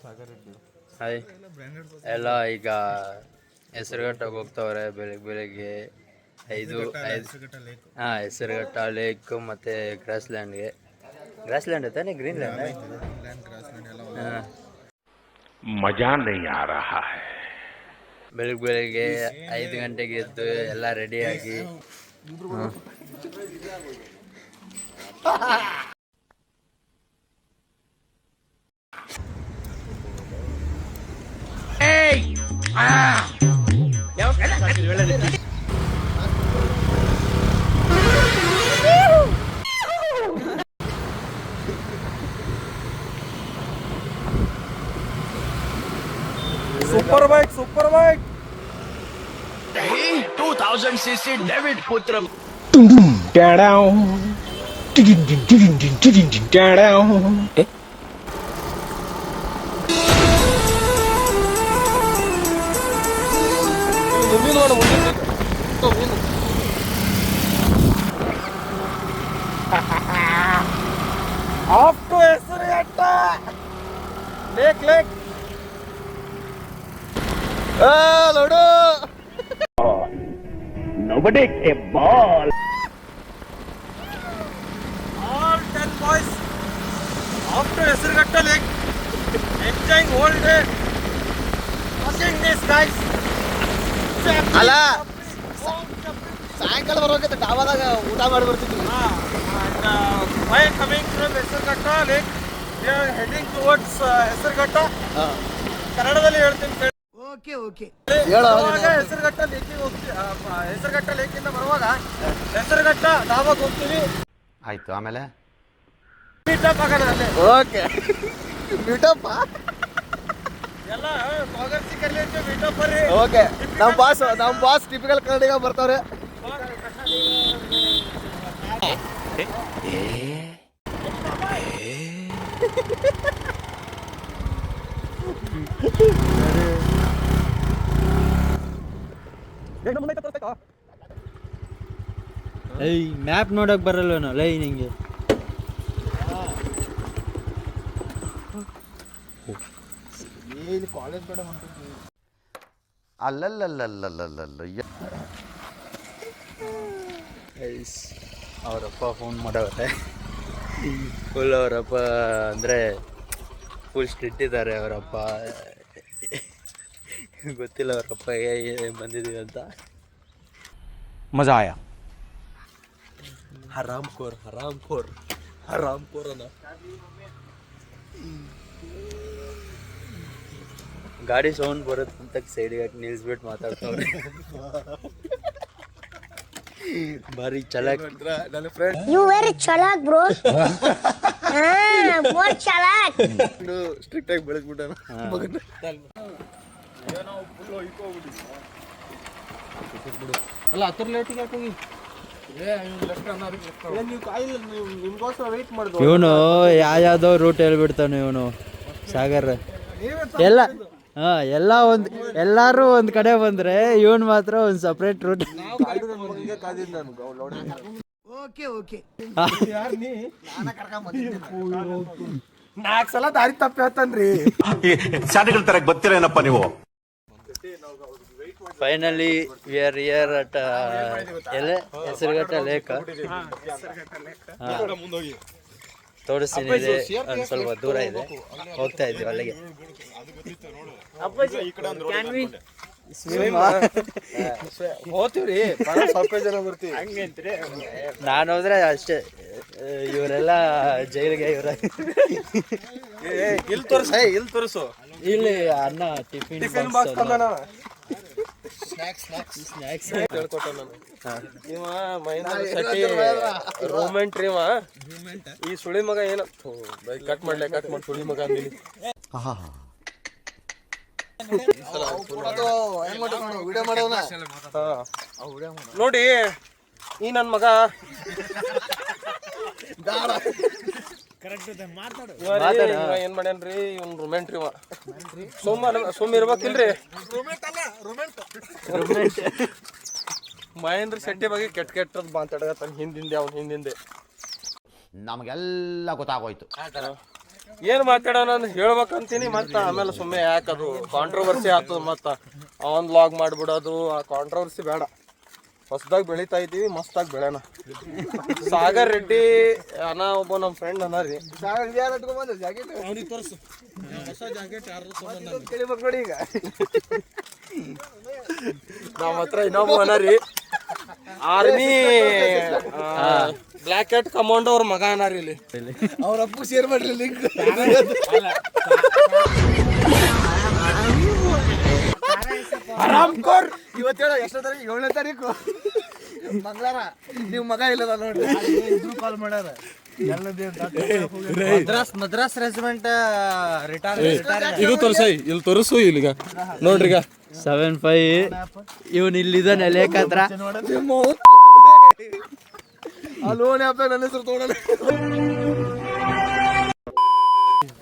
Hi ಎಲ್ಲ ಈಗ ಹೆಸರುಘಟ್ಟಕ್ಕೆ ಹೋಗ್ತವ್ರೆ ಬೆಳಿಗ್ಗೆ 5 ಹಾಂ ಹೆಸರುಘಟ್ಟ ಲೇಕ್ ಮತ್ತು ಗ್ರಾಸ್ಲ್ಯಾಂಡ್ ತಾನೇ ಗ್ರೀನ್ಲ್ಯಾಂಡ್ ಹಾಂ ಮಜಾ ನಹೀ ಆ ರಹಾ ಹೈ ಬೆಳಿಗ್ಗೆ 5 ಗಂಟೆಗೆ ಎದ್ದು ಎಲ್ಲ ರೆಡಿಯಾಗಿ सुपर बाइक 2000cc डेविड पुत्र ऑफ टू ಹೆಸರುಘಟ್ಟ लेक लोडो nobody a ball all 10 boys off to Hesaraghatta lake enjoying whole day watching this guys ಅಲ್ಲ ಸಾಯಂಕಾಲ ಬರೋಕೆ ಡಾಬಾದಾಗ ಊಟ ಮಾಡಿ ಬರ್ತಿದ್ವಿ why coming from Hesaraghatta lake we are heading towards Hesaraghatta ಕನ್ನಡದಲ್ಲಿ ಹೇಳ್ತೀನಿ ಓಕೆ ಹೆಸರುಘಟ್ಟ ಲೇಕಿಗೆ ಹೋಗ್ತೀವಿ ಹೆಸರುಘಟ್ಟ ಲೇಕಿಂದ ಬರುವಾಗ ಹೆಸರುಘಟ್ಟ ಡಾಬಾಗೆ ಹೋಗ್ತೀವಿ ಆಯ್ತು ಆಮೇಲೆ ಮೀಟಪ್ ಆಗೋಣ ಅಲ್ಲೇ ಓಕೆ ಮೀಟಪ್ ಎಲ್ಲ ಕಾಗರ್ಸಿ ಕರ್ಲಿ ಅಂತ ಮೀಟಪ್ ಬರ್ರಿ ಓಕೆ ನಮ್ಮ ಬಾಸ್ ಟಿಪಿಕಲ್ ಕನ್ನಡಿಗ ಬರ್ತಾವ್ರೆ ಏಯ್ ಮ್ಯಾಪ್ ನೋಡಕ್ ಬರಲ್ವೇನೋ ಲೈ ನಿಂಗೆ ಅಲ್ಲಲ್ಲಲ್ಲಲ್ಲಲ್ಲಲ್ಲ ಅವರಪ್ಪ ಫೋನ್ ಮಾಡವ್ರೆ ಫುಲ್ ಅವರಪ್ಪ ಅಂದರೆ ಫುಲ್ ಸ್ಟ್ರಿಕ್ಟ್ ಇದ್ದಾರೆ ಅವರಪ್ಪ ಗೊತ್ತಿಲ್ಲ ಅವರಪ್ಪ ಬಂದಿದ್ದೀವಿ ಅಂತ ಮಜಾ ಆಯಾ ಹರಾಮ್ಖೋರ್ ಅನ್ನ ಗಾಡಿ ಸೌಂಡ್ ಬರುತ್ತೆ ಅಂತ ಸೈಡಿಗೆ ಹಾಕಿ ನಿಲ್ಸ್ಬಿಟ್ಟು ಮಾತಾಡ್ತಾವ್ರೆ ಭಾರಿ ಚಲಾಕ್ ನನ್ನ friend You very chalak, bro. More chalak. Strict ಆಗಿ ಬೆಳೆಸ್ಬಿಟ್ಟಾನ ಅಲ್ಲ ಹತ್ತರ ಲೇಟಿಗೆ ಯಾಕೆ ಹೋಗಿ ನಿಮ್ಗೋಸ್ಕರ ವೆಯ್ಟ್ ಮಾಡಿದ್ರು ಇವನು ಯಾವ್ಯಾವ್ದೋ ರೂಟ್ ಹೇಳ್ಬಿಡ್ತಾನೆ ಇವನು ಸಾಗರ್ ಎಲ್ಲ ಎಲ್ಲರೂ ಒಂದು ಕಡೆ ಬಂದ್ರೆ ಇವನು ಮಾತ್ರ ಒಂದು ಸಪ್ರೇಟ್ ರೂಟ್ ನಾಲ್ಕು ಸಲ ದಾರಿ ತಪ್ಪಿ ಹೇಳ್ತಾನ್ರಿ ಶಾಲೆಗಳ ತರ ಗೊತ್ತಿರೇನಪ್ಪ ನೀವು finally we are here at Hesaraghatta lake ತೋರಿಸ್ತೀನಿ ಇದೆ ಒಂದು ಸ್ವಲ್ಪ ದೂರ ಇದೆ ಹೋಗ್ತಾ ಇದ್ದೀವಿ ಅಲ್ಲಿಗೆ ಹೋಗ್ತೀವ್ರಿ ಸ್ವಲ್ಪ ಜನ ಬರ್ತೀವಿ ನಾನು ಹೋದ್ರೆ ಅಷ್ಟೇ ಇವರೆಲ್ಲ ಜೈಲಿಗೆ ಇವರ ಇಲ್ಲಿ ತೋರಿಸು ಇಲ್ಲಿ ಅನ್ನ ಟಿಫಿನ್ ಬಾಕ್ಸ್ ಸ್ನ್ಯಾಕ್ಸ್ ಹೇಳ್ಕೊಟ್ಟ ನಾನು ಇವ ಮಹೇಂದ್ರ ಶೆಟ್ಟಿ ರೋಮೆಂಟ್ ರೀ ಈ ಸುಳಿ ಮಗ ಏನ ಕಟ್ ಮಾಡಿ ಸುಳಿ ಮಗ ಅಂದಿನಿ ನೋಡಿ ಈ ನನ್ ಮಗ ಏನ್ ಮಾಡ್ಯಾನ್ರಿ ಇವ್ನ ರೊಮೆಂಟ್ ರೀ ಸುಮ್ಮ ಇರ್ಬೇಕಿಲ್ರಿ ಮಹೇಂದ್ರ ಶೆಟ್ಟಿ ಬಗ್ಗೆ ಕೆಟ್ಟದ್ ಮಾತಾಡತಾನ ಹಿಂದಿಂದೆ ಅವ್ನ ಹಿಂದಿಂದೆ ನಮಗೆಲ್ಲ ಗೊತ್ತಾಗೋಯ್ತು ಏನ್ ಮಾತಾಡೋಣ ಅಂತ ಹೇಳ್ಬೇಕಂತೀನಿ ಮತ್ತೆ ಆಮೇಲೆ ಸುಮ್ಮನೆ ಯಾಕದು ಕಾಂಟ್ರವರ್ಸಿ ಆಗ್ತದ ಮತ್ತೆ ಅವನ್ ಲಾಗ್ ಮಾಡ್ಬಿಡೋದು ಆ ಕಾಂಟ್ರವರ್ಸಿ ಬೇಡ. ಹೊಸದಾಗಿ ಬೆಳಿತಾ ಇದ್ದೀವಿ, ಮಸ್ತಾಗಿ ಬೆಳೆನ. ಸಾಗರ್ ರೆಡ್ಡಿ ಅನ್ನ ಒಬ್ಬ ನಮ್ಮ ಫ್ರೆಂಡ್ ಅನ್ನ ರೀ. ಅವ್ನಿಗೆ ತೋರಿಸು ಹೊಸ ಜಾಕೆಟ್ ಯಾರು ನೋಡಿ. ಈಗ ನಮ್ಮ ಹತ್ರ ಇನ್ನೊಬ್ಬ ಅನ್ನ ರೀ, ಆರ್ಮಿ ಬ್ಲ್ಯಾಕ್ ಹ್ಯಾಟ್ ಕಮಾಂಡೋ ಅವ್ರ ಮಗ ಅನ್ನ ರೀ. ಇಲ್ಲಿ ಅವ್ರ ಅಪ್ಪು ಶೇರ್ ಮಾಡ್ಲಿ ಲಿಂಕ್. ಆರಾಮ್ಕೋರ್ ಇವತ್ತು ಹೇಳ ಎಷ್ಟೋ ತಾರೀಕು 7ನೇ ತಾರೀಕು ಮಂಗಳವಾರ. ನೀವು ಮಗ ಇಲ್ಲದ ನೋಡಿ ಕಾಲ್ ಮಾಡ್ಯಾರ. Madras regiment retire. ಇದು ತೋರ್ಸೈ, ಇಲ್ಲಿ ತೋರಿಸು ಇಲ್ಲಿಗ ನೋಡ್ರಿ. ಈಗ 75 ಇವನ್ ಇಲ್ಲಿದ್ದಾನೆ ಲೇಖಾತ್ರ. ಅಲ್ಲೋನೆ ಅಪ್ಪ ನನ್ನ ಹೆಸರು ತಗೊಳ್ಳಲ್ಲ.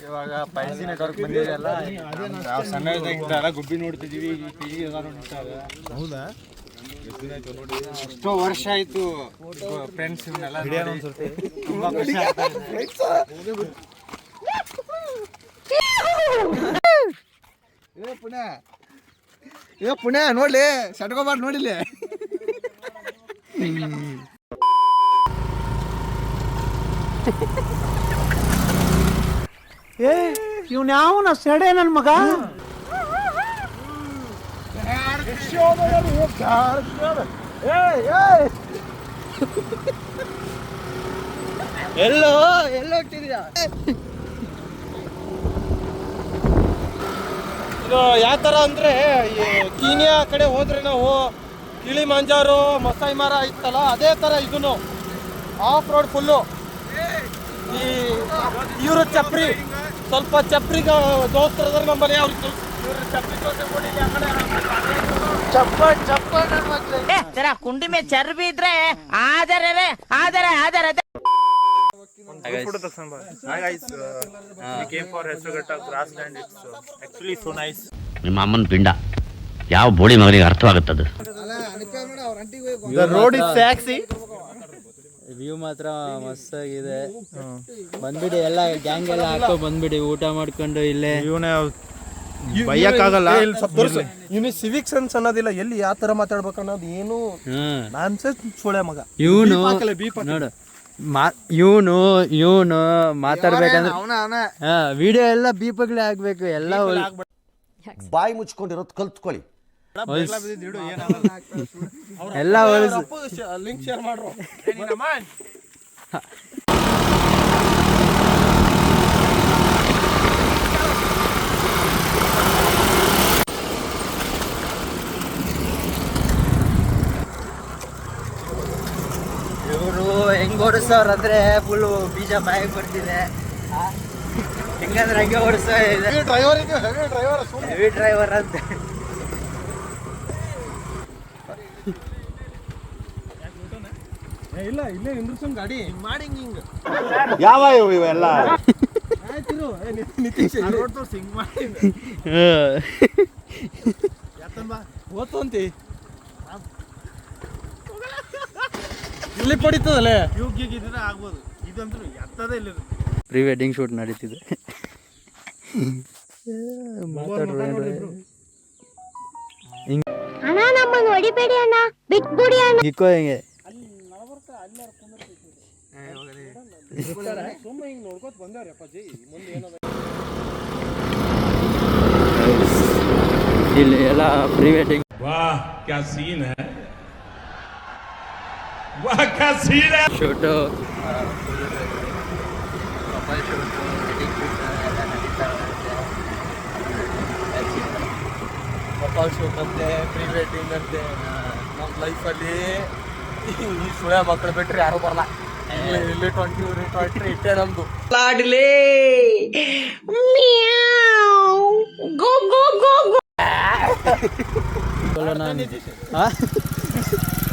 ಇವಾಗ 5G ನೆಟ್ವರ್ಕ್ ಬಂದಿದೆಯಲ್ಲ, ನಾವು ಸಣ್ಣದಾಗಿದ್ದಾಗ ಗುಬ್ಬಿ ನೋಡ್ತಿದೀವಿ. ಹೌದಾ? ಎಷ್ಟೋ ವರ್ಷ ಆಯ್ತು ಫ್ರೆಂಡ್ಸ್ ಇವನ್ನೆಲ್ಲ ತುಂಬಾ ಖುಷಿ ಆಗ್ತಾ ಇದೆ. ಪುಣ್ಯ ನೋಡ್ಲಿ ಸಟ್ಕೋಬಾರ್ದು ನೋಡಿಲಿ. ಇವ್ನ ಯಾವನ ಸೆಡೆ ನನ್ ಮಗ. ಎಲ್ಲೋ ಹೋಗ್ತಿದ್ಯಾ? ಇದು ಯಾವ ಥರ ಅಂದರೆ, ಕೀನ್ಯಾ ಕಡೆ ಹೋದ್ರೆ ನಾವು ಕಿಳಿ ಮಂಜಾರು ಮಸಾಯಿ ಮರ ಇತ್ತಲ್ಲ, ಅದೇ ಥರ ಇದನ್ನು ಆಫ್ ರೋಡ್ ಫುಲ್ಲು. ಈ ಇವರು ಚಪ್ರಿ ಸ್ವಲ್ಪ ಚಪ್ರಿಗೆ ದೋಸ್ತರದ್ರ ನಮ್ಮನೆ ಅವ್ರಿಗೆ ಚಪ್ರಿ ದೋಸೆ ಕೊಡಿ. ಆ ಕಡೆ ಚಪ್ಪ ನನ್ನ ಮಕ್ಳು ಕುಂಡಿ ಮೇ ಚರ್ಬಿ ಇದ್ರೆ ಆದರೆ Hi guys, we came for Hesarughetta grassland. It's actually so nice. ನಿಮ್ಮ ಅಮ್ಮನ ಪಿಂಡ ಯಾವ ಬೋಳಿ ಮಗನಿಗೆ ಅರ್ಥವಾಗುತ್ತದೆ. The road is sexy. View ಮಾತ್ರ ಮಸ್ತಾಗಿದೆ. ಬಂದ್ಬಿಡಿ ಎಲ್ಲ ಗ್ಯಾಂಗ್ ಎಲ್ಲ ಹಾಕೋ ಬಂದ್ಬಿಡಿ, ಊಟ ಮಾಡ್ಕೊಂಡು ಇಲ್ಲೇ. ಬೈಯಕ್ಕಾಗಲ್ಲ. ಇವನು ಸಿವಿಕ್ ಸೆನ್ಸ್ ಅನ್ನೋದಿಲ್ಲ, ಎಲ್ಲಿ ಯಾವ ತರ ಮಾತಾಡ್ಬೇಕು ಅನ್ನೋದು ಏನು ನಾನ್ಸೆನ್ಸ್ ಸುಳೆ ಮಗ. ಇವನು ನೋಡು, ಇವನು ಮಾತಾಡ್ಬೇಕಂದ್ರೆ ವಿಡಿಯೋ ಎಲ್ಲ ಬೀಪಗ್ಲೇ ಆಗ್ಬೇಕು. ಎಲ್ಲ ಬಾಯಿ ಮುಚ್ಕೊಂಡಿರೋದು ಕಲ್ತ್ಕೊಳ್ಳಿ. ಎಲ್ಲ ಲಿಂಕ್ ಶೇರ್ ಮಾಡ್ರು. ಇವರು ಹೆಂಗ್ ಓಡಿಸೋರು ಅಂದ್ರೆ ಫುಲ್ ಬೀಜ ಬಾಯಿಗೆ ಬರ್ತಿದೆ. ಹೆಂಗಂದ್ರೆ ಹಂಗೆ ಓಡಿಸೋ ಇದೆ. ಹೆವಿ ಡ್ರೈವರ್ ಅಂತ. ಇಲ್ಲ ಇಲ್ಲೇ ನಿಂದ್ರಸೋನ್ ಗಾಡಿ ಮಾಡಿ ಹಿಂಗ ಯಾವ ಇವೆಲ್ಲ ನಿತೀಶ್ ಹಿಂಗ್ ಮಾಡಿ ಓದ್ತಂತಿ ಇಲ್ಲಿ ಪಡಿತದಲ್ಲೇ ಇವ್ಗಿದ್ರೆ ಆಗ್ಬೋದು. ಇದಂತೂ ಎತ್ತದೇ ಇಲ್ಲ. ಪ್ರೀ ವೆಡ್ಡಿಂಗ್ ಶೂಟ್ ನಡೀತಿದೆ. ಅಣ್ಣ ನಮ್ಮನ್ನು ಹೊಡಿಬೇಡಿ ಅಣ್ಣ, ಬಿಟ್ಬಿಡಿ ಅಣ್ಣ. ಇಕ್ಕೋ ಹೆಂಗೆ ನೋಡ್ಕೊತ ಬಂದವ್ರಿ ಅಪ್ಪಾಜಿ. ಮುಂದೆ ಏನದ ಇಲ್ಲಿ ಎಲ್ಲ ಪ್ರೀ ವೆಡ್ಡಿಂಗ್. वाह क्या सीन है, वाह क्या सीन है. ಶೂಟು ಕಪಲ್ ಶೂಟ್ ಅಂತೆ, ಪ್ರೀ ವೆಡ್ಡಿಂಗ್ ಅಂತೆ. ನಮ್ಮ ಲೈಫಲ್ಲಿ ಈ ಸುಳ್ಯ ಮಕ್ಕಳು ಬಿಟ್ರೆ ಯಾರು ಬರಲ್ಲ. ಇಲ್ಲಿ 20 ಇಟ್ಟೆ ನಮ್ದು.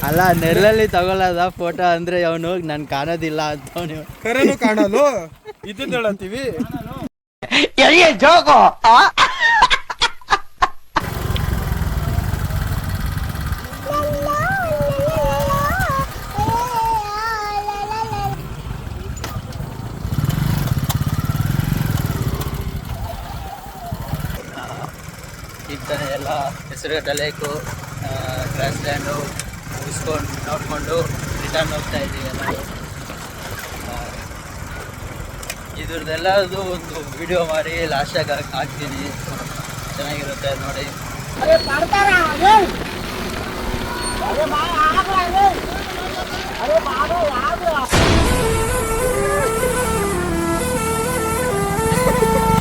ಅಲ್ಲ ನೆರಳಲ್ಲಿ ತಗೊಳ್ಳೋದ ಫೋಟೋ ಅಂದ್ರೆ ಅವನು ನನ್ ಕಾಣೋದಿಲ್ಲ ಅಂತ ನೀವು ಕರೆನು ಕಾಣಲು ಇದ್ದಿದ್ದು ಹೇಳಂತೀವಿ. ಈಗ ತಾನೇ ಎಲ್ಲ ಹೆಸರುಘಟ್ಟ ಲೇಕು ಗ್ರಾಸ್ ಲ್ಯಾಂಡು ಮುಗಿಸ್ಕೊಂಡು ನೋಡಿಕೊಂಡು ರಿಟರ್ನ್ ಹೋಗ್ತಾ ಇದ್ದೀವಿ ಎಲ್ಲರೂ. ಇದ್ರದ್ದೆಲ್ಲದು ಒಂದು ವಿಡಿಯೋ ಮಾಡಿ ಲಾಸ್ಟಾಗಿ ಹಾಕ್ತೀನಿ, ಚೆನ್ನಾಗಿರುತ್ತೆ ನೋಡಿ.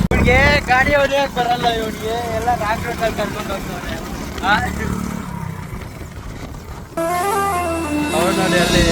ಇವನಿಗೆ ಗಾಡಿ ಹೊಡೆಯಕ್ಕೆ ಬರಲ್ಲ, ಇವನಿಗೆ ಎಲ್ಲ ರಾಂಗ್ ರೂಟಲ್ಲಿ ಕರ್ಕೊಂಡು ಹೋಗ್ತಾನೆ. ಅವ್ರು ನೋಡಿ ಅಲ್ಲಿ